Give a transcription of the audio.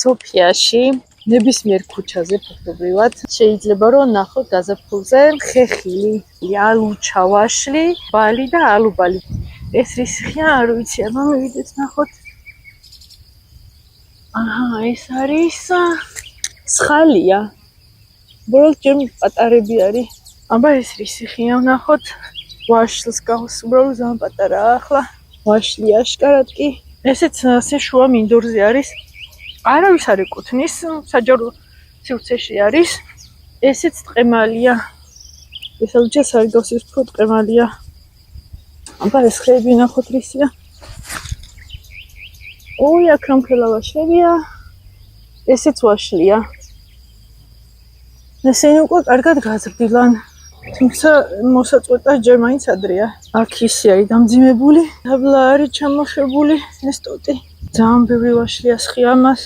სოფიაში, ნებისმიერ ქუჩაზე ფაქტობრივად შეიძლება რომ ნახოთ გაზაფხულზე ხეხილი, ალუჩა, ვაშლი, ბალი და ალუბალი. ეს რისხია, არ ვიცი, აბა მივიდეთ ნახოთ. აჰა, ეს არის სხალია. უბრალოდ ჯერ პატარები არის. აბა ეს რისხია, ნახოთ. ვაშლს გავს, უბრალოდ ძალიან პატარაა ახლა. ვაშლი აშკარად კი. ესეც ასე შუა მინდორზე არის. არავის არ ეკუთვნის, საჯარო სივრცეში არის. ესეც ტყემალია. ეს ალუჩას არ გავს, ეს უფრო ტყემალია. აბა ეს ხეები ნახოთ რისია. ოი, აქ რამხელა ვაშლებია. ესეც ვაშლია. ესენი უკვე კარგად გაზრდილან. თუმცა მოსაწყვეტა ჯერ მაინც ადრეა. აქ ისი არის დამძიმებული, დაბლა არის ჩამოშებული ეს ტოტი. ძალიან ბევრი ვაშლია სხი ამას.